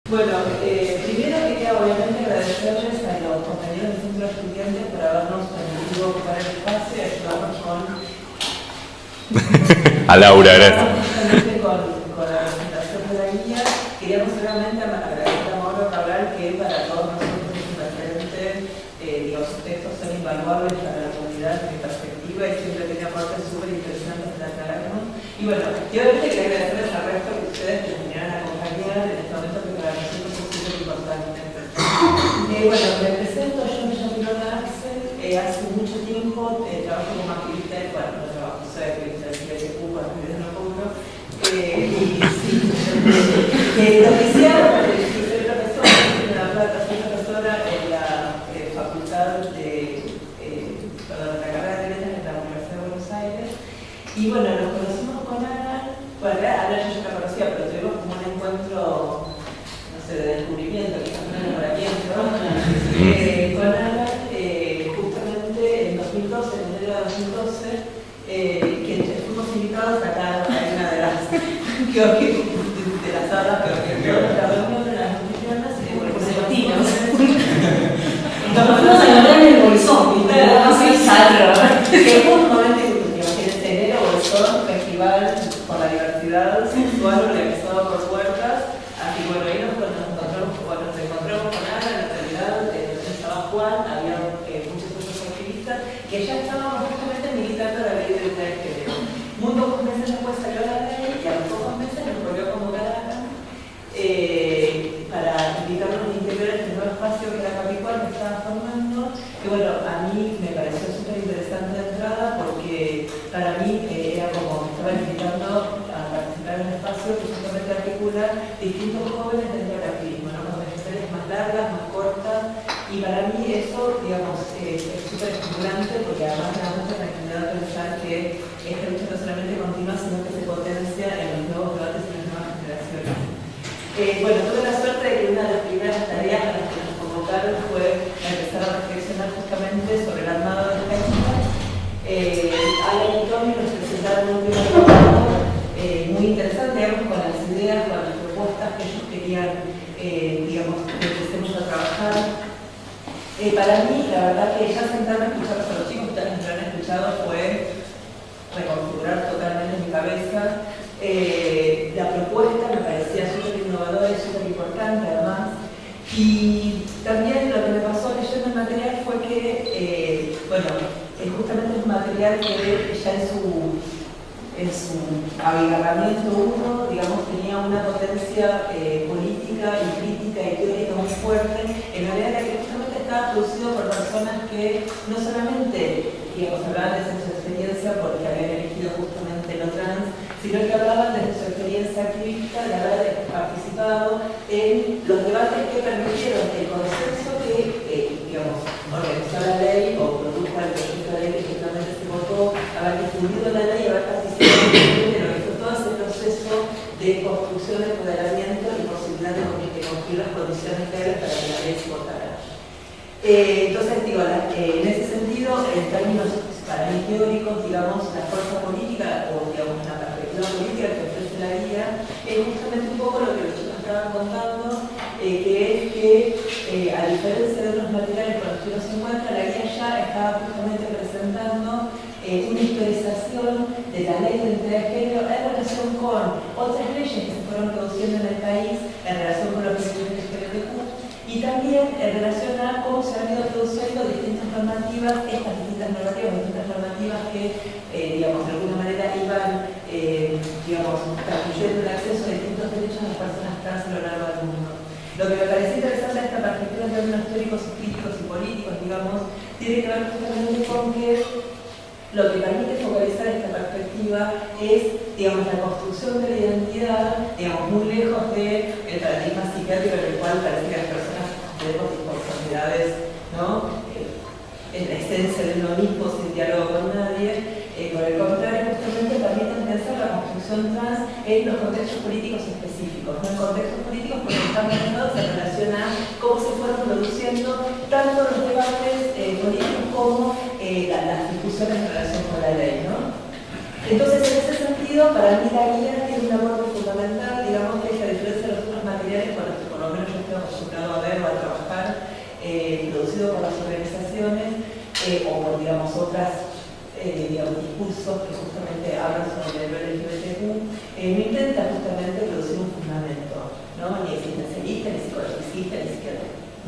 Bueno, primero quería obviamente agradecerles a los compañeros del Centro de Estudiantes por habernos permitido ocupar el espacio y ayudarnos con... A Laura, gracias. Con la presentación de la guía. Queríamos realmente agradecer a Mauro Cabral, que para todos nosotros es un referente, los textos son invaluables para la comunidad de perspectiva y siempre tiene aportes súper interesantes para aclararnos. Y bueno, yo obviamente quería agradecerles al resto que ustedes que vinieron a acompañar en este momento que para nosotros es súper importante. Bueno, me presento, yo me llamo Ilona Axel, hace mucho tiempo trabajo como activista, bueno, no trabajo, soy activista del CBTQ, activista no cubro, y sí, lo que sea, soy profesora, soy profesora en la facultad de, perdón, la carrera de letras en la Universidad de Buenos Aires, y bueno, nos conocimos con Ana, bueno, Ana yo ya la conocía, pero tuvimos como un encuentro, no sé, de descubrimiento, quizás un enamoramiento, con Ana, justamente en 2012, en enero de 2012, que fuimos invitados acá a una de las salas que la reunión de las anfitrionas y de argentinos. Nos fuimos a encontrar en el Bolsón, que fue un momento imagínense, enero Bolsón, festival por la diversidad sexual organizado por Puertas. Así que bueno, ahí nos encontramos con Ana, en la realidad estaba Juan, había muchos otros activistas que ya estábamos justamente militando la ley de igualdad de género. Muy pocos meses después salió la ley y a los pocos meses nos volvió a convocar a Ana para invitarnos a integrar este nuevo espacio que la Capicúa que estaba formando, que bueno, a mí me pareció súper interesante de entrada porque para mí era como me estaba invitando a participar en un espacio que justamente articula distintos jóvenes dentro del activismo, ¿no? Con trayectorias más largas, más cortas, y para mí eso, digamos, es súper estimulante porque además me da mucha tranquilidad pensar que esta lucha no solamente continúa, sino que se potencia en los nuevos debates y en las nuevas generaciones. Bueno, tuve la suerte de que una de las primeras tareas a las que nos convocaron fue empezar a reflexionar justamente sobre el armado del país. Alan y Tommy nos presentaron un primer trabajo muy interesante, digamos, con las ideas, con las propuestas que ellos querían, digamos, que empecemos a trabajar. Para mí, la verdad que ya sentarme a escucharlos a los chicos, ustedes me han escuchado, fue reconfigurar totalmente mi cabeza. La propuesta me parecía súper innovadora y súper importante además. Y también lo que me pasó leyendo el material fue que, bueno, justamente es un material que ya en su abigarramiento uno, digamos, tenía una potencia política y crítica y teórica muy fuerte, en la medida que justamente estaba producido por personas que no solamente, digamos, hablaban de su experiencia porque habían elegido justamente lo trans, sino que hablaban de su experiencia activista, de haber participado en los debates que permitieron el consenso que, digamos, organizó la ley o produjo el proyecto de ley que justamente se votó, haber difundido la ley y haber participado en lo que fue todo ese proceso de construcción, de empoderamiento y posibilidad de construir las condiciones legales para que la ley se votara. Entonces, digo, en ese sentido, en términos para mí teóricos, digamos, la fuerza política o digamos la perspectiva política que ofrece la guía es justamente un poco lo que los chicos estaban contando, que es que a diferencia de otros materiales con los que uno se encuentra, la guía ya estaba justamente presentando una historización de la ley de identidad de género en relación con otras leyes que se fueron produciendo en el país en relación con los presidentes LGBTQ y también en relación a cómo se han ido produciendo distintas normativas, distintas normativas que, digamos, de alguna manera iban, digamos, construyendo el acceso a distintos derechos a las personas trans a lo largo del mundo. Lo que me parece interesante de esta perspectiva en términos teóricos y críticos y políticos, digamos, tiene que ver justamente con que lo que permite focalizar esta perspectiva es, digamos, la construcción de la identidad, digamos, muy lejos del paradigma psiquiátrico en el cual parece que las personas tenemos disconformidades, ¿no? En la esencia de uno mismo, sin diálogo con nadie. Por el contrario, justamente permiten pensar la construcción trans en los contextos políticos específicos, no en contextos políticos porque están pensados en relación a cómo se fueron produciendo tanto los debates políticos como las discusiones en relación con la ley, ¿no? Entonces, en ese sentido, para mí la guía tiene un aporte fundamental, digamos, que es la diferencia de los otros materiales con los que por lo menos producido por las organizaciones o por, digamos, otras discursos que justamente hablan sobre el LGBTQ, no intenta justamente producir un fundamento, ¿no? Ni existencialista, ni psicologicista, ni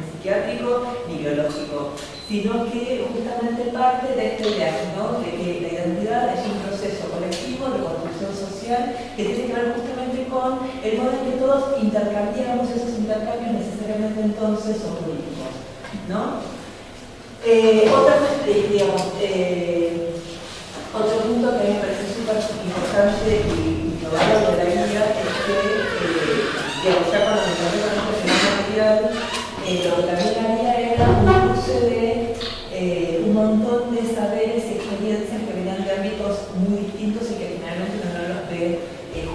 psiquiátrico, ni biológico, sino que justamente parte de esta idea, ¿no? De que la identidad es un proceso colectivo de construcción social que tiene que ver justamente con el modo en que todos intercambiamos, esos intercambios necesariamente entonces son políticos, ¿no? Otro punto que a mí me parece súper importante y lo valoro de la guía es que, digamos, ya cuando me encontré con este fenómeno mundial, lo que también había era un cruce de un montón de saberes y experiencias que venían de ámbitos muy distintos y que finalmente uno no los ve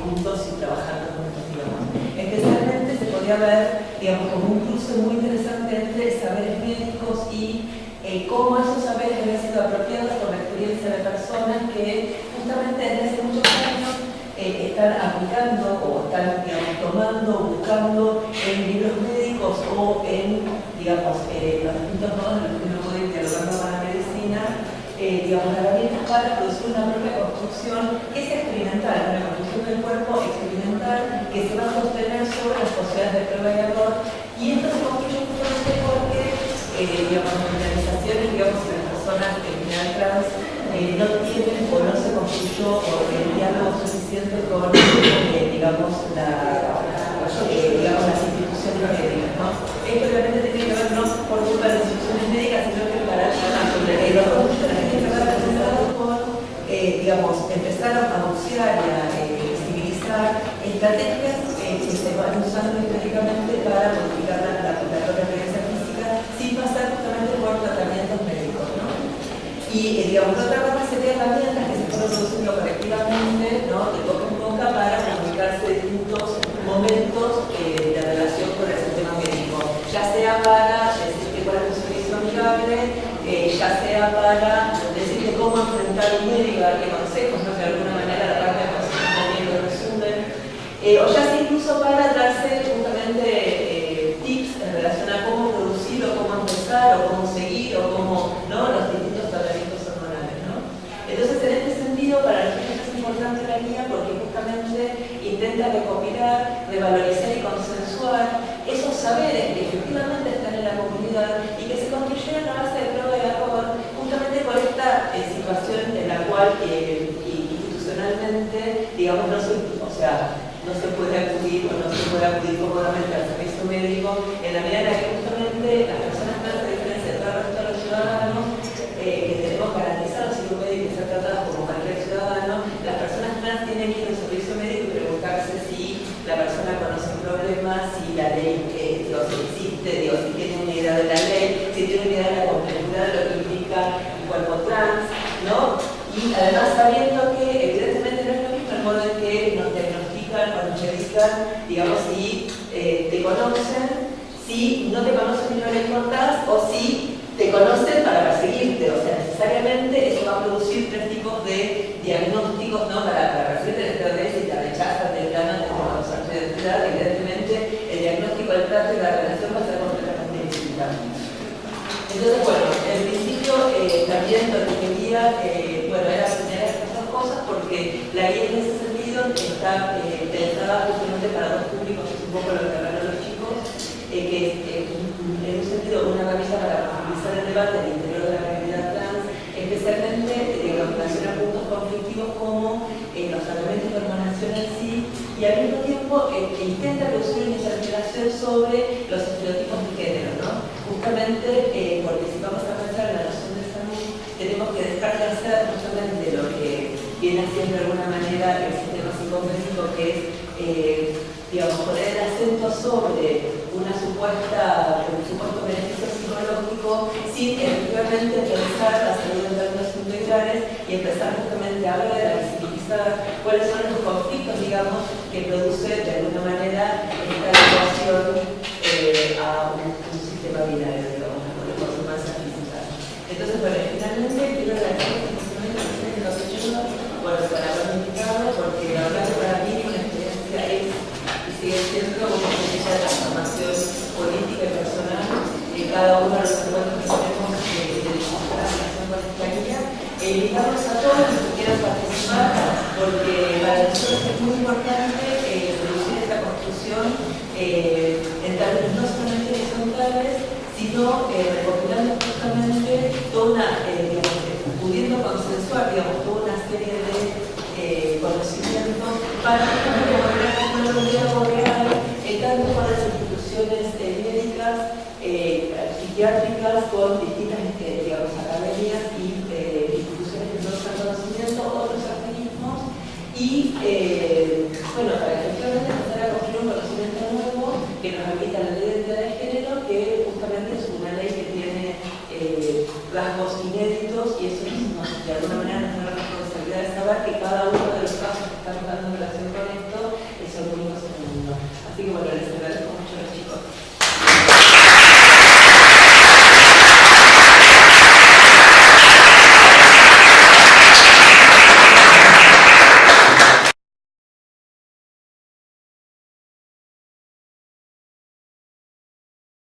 juntos y trabajando juntos, digamos. Especialmente se podía ver, digamos, como un cruce muy interesante entre saberes médicos y cómo esos saberes habían sido apropiados por la experiencia de personas que justamente desde hace muchos años están aplicando o están, digamos, tomando, buscando en libros médicos o en, digamos, los distintos modos en los que uno puede ir dialogando con la medicina, digamos, herramientas para producir una propia construcción que es experimental, una construcción del cuerpo experimental que se va a sostener sobre las posibilidades de prueba y error, y esto se construye justamente porque digamos, organizaciones, digamos, y las personas en general trans no tienen o no se construyó el diálogo suficiente con, digamos, las instituciones médicas, ¿no? Esto obviamente tiene que ver no por culpa de las instituciones médicas, sino que para los profesionales tienen que ver con, digamos, empezar a anunciar y a visibilizar estrategias que se van usando históricamente para modificar la propia experiencia física sin pasar justamente por tratamientos médicos, ¿no? Y, digamos, otra cosa sería herramientas que se fueron produciendo colectivamente, ¿no? De boca en boca para comunicarse distintos momentos de relación con el sistema médico, ya sea para decirte cuál es tu servicio amigable, ya sea para decirte cómo enfrentar un médico, dar consejos, ¿no? Que de alguna manera la parte de consejos también lo resumen, o ya sea incluso para darse justamente tips en relación a cómo producir o cómo empezar o cómo seguir o cómo, ¿no? Los distintos tratamientos hormonales, ¿no? Entonces, en este sentido, para nosotros es importante la guía porque justamente intenta recopilar, revalorizar y consensuar esos saberes que efectivamente están en la comunidad y que se construyeron a base de prueba y error, justamente por esta situación en la cual institucionalmente, digamos, no se puede acudir o no se puede acudir cómodamente al servicio médico en la medida en la que justamente las personas trans, a diferencia de todo el resto de los ciudadanos, que tenemos garantizado el seguro médico y ser tratados como cualquier ciudadano, las personas trans tienen que ir al servicio médico y preguntarse si la persona conoce un problema, si la ley si existe, si tiene una idea de la ley, si tiene una idea de la complejidad de lo que implica el cuerpo trans, ¿no? Y además sabiendo que evidentemente no es lo mismo el modo en que nos diagnostican o nos medican, digamos, si te conocen, si no te conocen y no le importás, o si te conocen para perseguirte. O sea, necesariamente eso va a producir tres tipos de diagnósticos, ¿no? Para perseguirte, si te rechazan de plano, te conocen de identidad, evidentemente el diagnóstico, el trato y la relación va a ser completamente distinta. Entonces, bueno, en principio también lo que quería, era señalar estas dos cosas porque la guía en ese sentido está pensada justamente para dos públicos, que es un poco lo que hablaron los chicos, que es en un sentido una herramienta para profundizar el debate al interior de la comunidad trans, especialmente en relación a puntos conflictivos como los tratamientos de hormonación en sí, y al mismo tiempo intenta producir una interpelación sobre los estereotipos de género, ¿no? Justamente porque si vamos a pensar en la noción de salud, tenemos que dejar de hacer justamente lo que viene haciendo de alguna manera el sistema psicomédico, que es, digamos, poner el acento sobre un supuesto beneficio psicológico sin efectivamente pensar la salud en términos integrales y empezar justamente a ver, a visibilizar cuáles son los conflictos, digamos, que produce de alguna manera esta adecuación a un sistema binario, digamos, de consumancia física. Entonces, bueno, finalmente quiero agradecer que nos ayudan por haberme invitado, porque la verdad que para mí una experiencia es y sigue siendo como una experiencia de transformación política y personal cada uno de los encuentros que tenemos de la relación con esta guía, invitarlos a todos los que quieran participar, porque para nosotros es muy importante producir esta construcción en términos no solamente horizontales, sino recopilando justamente toda una, pudiendo consensuar, digamos, toda una serie de conocimientos para justamente volver a un diálogo real, tanto con las instituciones médicas, psiquiátricas, con distintas digamos, academias y instituciones que nos dan conocimiento, otros organismos, y bueno, para efectivamente empezar a construir un conocimiento nuevo que nos habilita la ley de identidad de género, que justamente es una ley que tiene rasgos inéditos, y eso de alguna manera nos da la responsabilidad de saber que cada uno de los casos que estamos dando en relación con esto son únicos en el mundo. Así que bueno,